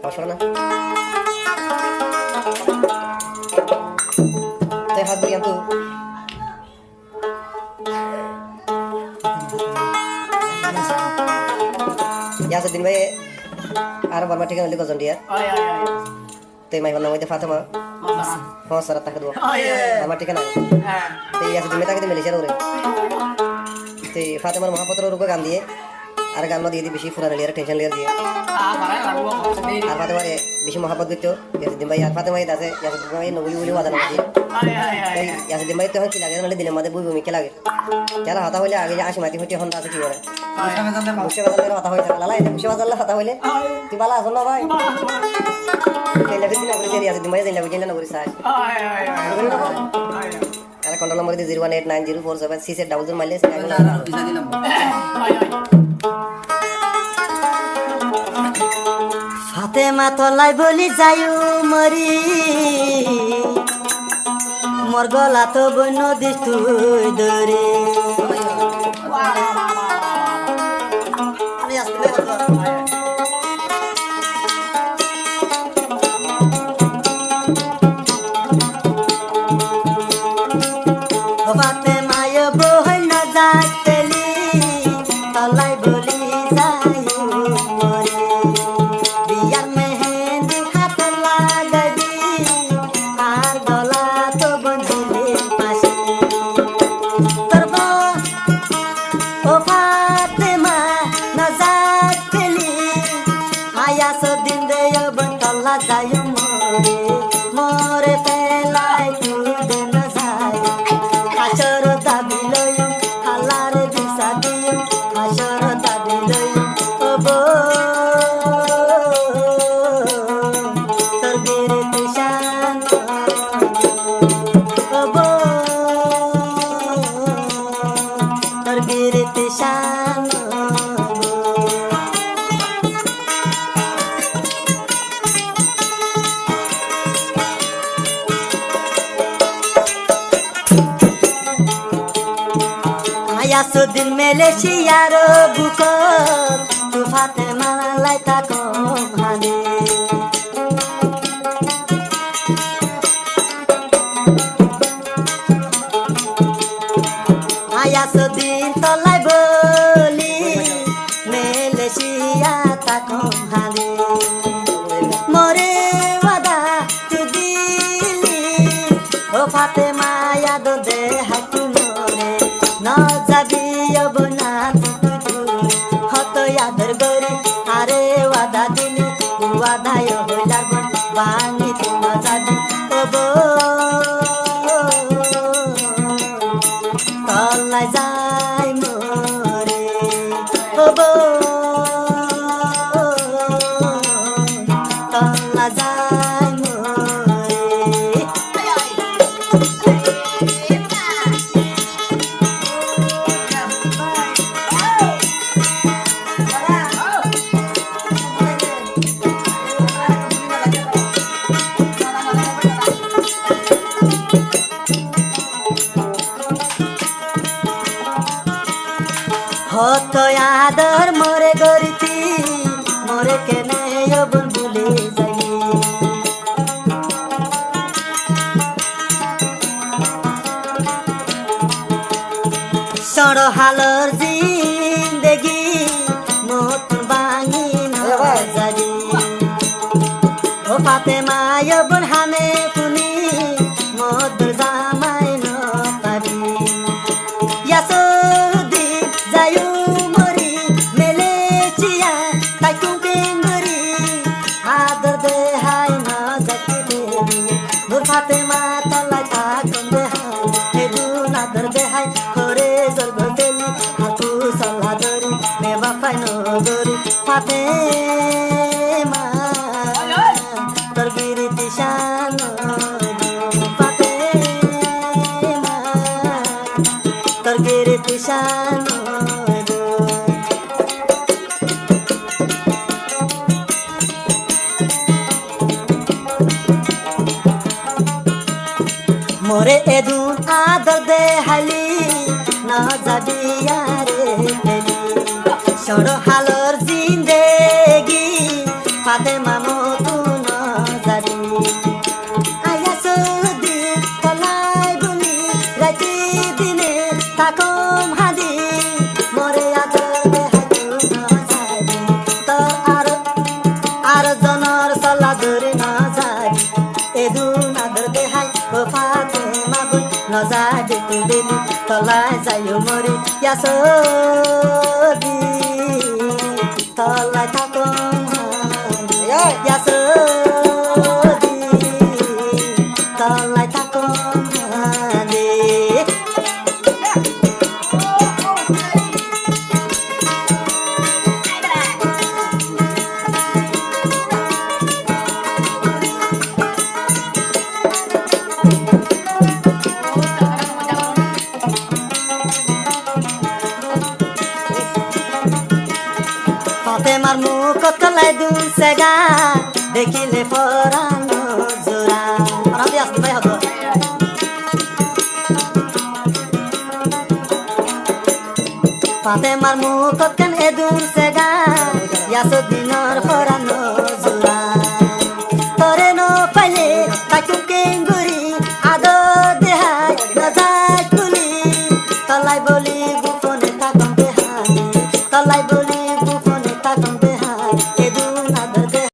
সমস্যা না তাই হাত দিয়ে তো ইয়াসুদ্দিন ভাই আর বারবার ঠিকানা লিখো জন দিয়া তো মাই বললাম ওইতে ফাতেমা হ্যাঁ স্যার তাকে দেবো আমার ঠিকানা তো ইয়াসুদ্দিন ভাই তাকে দিয়ে মেলেছে ওরে তো ফাতেমার মহাপত্র রূপে গান দিয়ে আর গান দিয়ে দিয়ে বেশি ফুরানো লিয়ার টেনশন লিয়ার দিয়ে আর ফাতেমার বেশি মহাপত দিত ইয়াসুদ্দিন ভাই আর ফাতেমাই আছে ইয়াসুদ্দিন ভাই নবুলি বলি বাজানো আছে ইয়াসুদ্দিন ভাই তখন কি লাগে নাহলে দিনের মধ্যে বই বমি কে লাগে যারা হাতা হইলে আগে আসি মাতি হইতে হন্ডা আছে কি করে মুসে বাজার হাতা হয়ে থাকে লালা এটা মুসে বাজার হাতা হইলে তুই বালা আসল না ভাই কেলা বিদিন না করে ইয়াসুদ্দিন ভাই জানলা বুঝিনা না করে সাজ আর কন্ট্রোল নম্বর দিয়ে 0189047 মাইলে ফাতেমা তলাই বলি যায়ু মরি মোর গলা তো বন্য দিস তুই দরে ফাতেমায় বই না যাইতেলি তলাই বলি যায়ু মরি বিয়ার মেহেন্দি হাত লাগাবি আর গলা তো বন্ধুলে পাশে তোর ও ফাতেমা না যাইতেলি আয়াস দিন দে বন্তলা যায়ু মরে মরে পেলাই তুই দে না যায় হাসর দাবি লইম হালার দিশা দিম হাসর দাবি লইম ও বো তোর বীরে পেশান ও বো তোর বীরে পেশান আয়াসুদ্দিন মেলেশিয়ার বুক তু ফাতেমা লাই তাকো ভানে আয়াসুদ্দিন তলাই বলি মেলেশিয়া তাকো ভানে মরে ওয়াদা তু দিলি ও ফাতেমা ইয়াদ দে হাতু মরে না যাবি না হত আদর গরি আরে ওয়াদা দিলি ওয়াদায় হইলা গন বাঙি তোমা যাবি ওবো তলাই যাই মরে ওবো তলা যাই মরে হত আদর মরে গরিতি মরে কেনে বন ভুলে যাই সড় হালর জিন্দেগি নতুন বাঙি নাজারি ও ফাতেমায় বন হামে পুনি মধুর জামাই ন পাবি ইয়াসুদ্দিন যায়ু মরি মেলেশিয়া তাই কুকিঙ্গরি আদর দে হাই না যাকি দেবি নূর ফাতেমা তলাই থাকুন দে হাই হেদুন আদর দে হাই করে জলব দেলি হাতু সল্লা দরি মে বাপাই নগরি ফাতেমা তোর বিরিতি শান ফাতেমা তোর বিরিতি শান মোরে এদুন আদর দে হালি না যাবি আরে হেলি সড় হালর জিন্দেগি ফাতেমা মতুন জারি আয়া সদি তলাই বলি রাতি দিনে তাকম হাদি মরে আদর দেহাই না যাবি তোর আর জনর সলা ধরে না যাবি এদুন আদর দেহাই ও ফাতেমা বল না যাবি তুই বেলি তলাই যাইও মরে ইয়াসদি তলাই তাকম ইয়াসদি তলাই তাকম হাদি ফাতেমার মুখ তলাই দুল সেগা দেখিলে পরানো জোড়া আরামে আসতে ভাই হতো ফাতেমার মুখ কেন এদুল সেগা ইয়াসুদ্দিনর